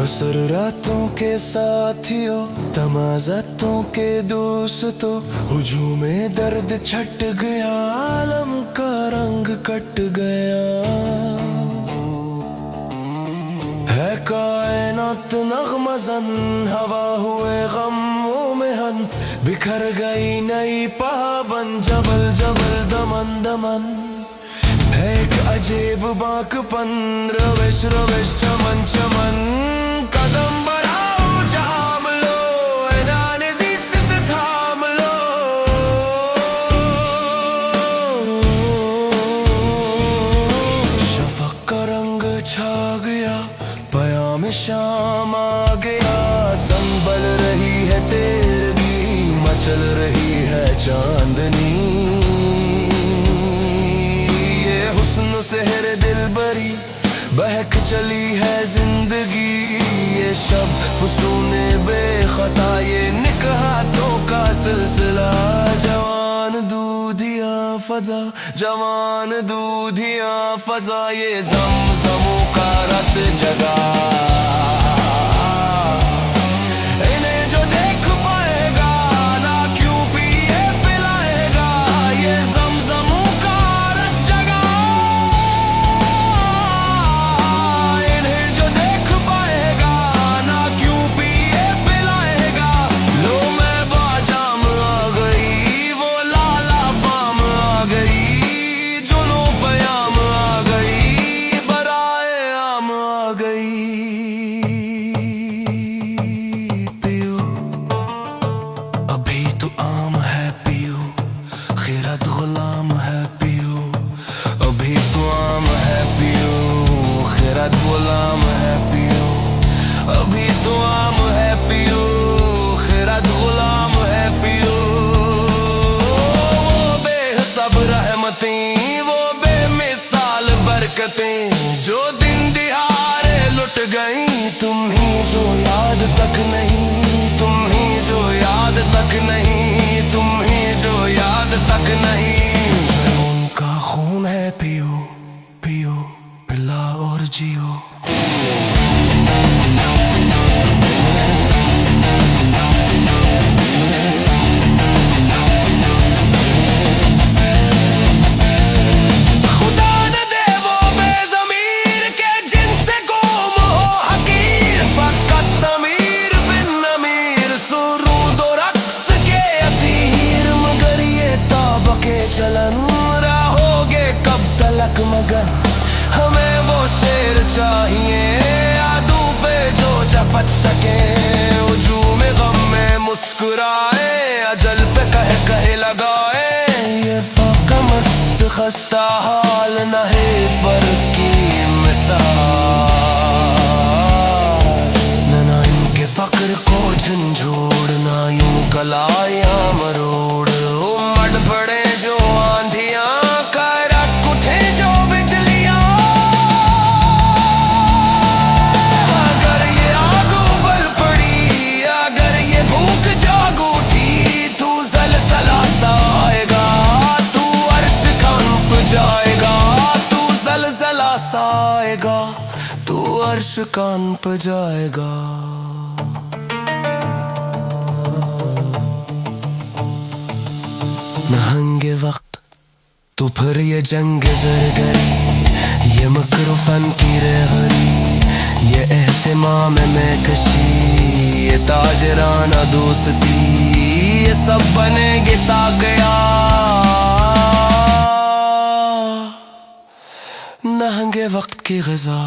बसर रातों के साथियों, तमाज़तों के दोस्तों, हुजूमे दर्द छट गया, आलम का रंग कट गया। है कायनात नग़्मज़न, हवा हुए गमों में हन, बिखर गई नई पाबन, जबल जबल दमन दमन। है एक अजीब बाकपन, रविश रविश चमन चमन। कदम बढ़ाओ जाम लो, ऐनाने ज़िस्त थाम लो। शफ़क़ का रंग छा गया, पयाम शाम आ गया। संभल रही है तेरगी, मचल रही है चांदनी। सेहरे दिलबरी बहक चली है जिंदगी। ये शब फुसूने बेखता, ये निकहातों का सिलसिला। जवान दूधिया फजा, जवान दूधिया फजा, ये ज़मज़मों का रत जगा। इन्हें जो देख पाएगा ना क्यों पिए पिलाएगा, ये ज़मज़मों का रत जगा। गुलाम है पियो, अभी तो आम है पियो। खैरत गुलाम है पियो, अभी तो आम है पियो। खैरत गुलाम है पियो। वो बेहिसाब रहमतें, वो बेमिसाल बरकतें, जो दिन दिहाड़े लुट गई। तुम ही जो याद तक नहीं, तुम ही जो याद तक नहीं, तुम ही जो याद तक नहीं। जो उनका खून है पियो पियो, पिला और जियो। रहोगे कब तलक मगन, हमें वो शेर चाहिए यादों पे जो झपट सके। हुजूम गम में मुस्कुराए, अजल पे कहे कहे लगाए। ये फाका मस्त खस्ता हाल न है पर की मिसाल। ना इनके फक्र को झंझोड़ना, यूं कलाया मरोड़। उमड़ पड़े जो आंधियां, करक उठे जो बिजलियां। अगर ये आग उबल पड़ी, अगर ये भूख जाग उठी, तू ज़लज़ला सा आएगा, तू अर्श कंप जाएगा। तू ज़लज़ला सा आएगा, तू अर्श कंप जाएगा। नहंगे वक्त तो फिर ये जंग ज़रगरी, ये मकर फन की रहरी, ये एहतिमाम में कशी, ये ताजराना दोस्ती, ये सब बनेंगे साक़िया। नहंगे वक्त की ग़िज़ा।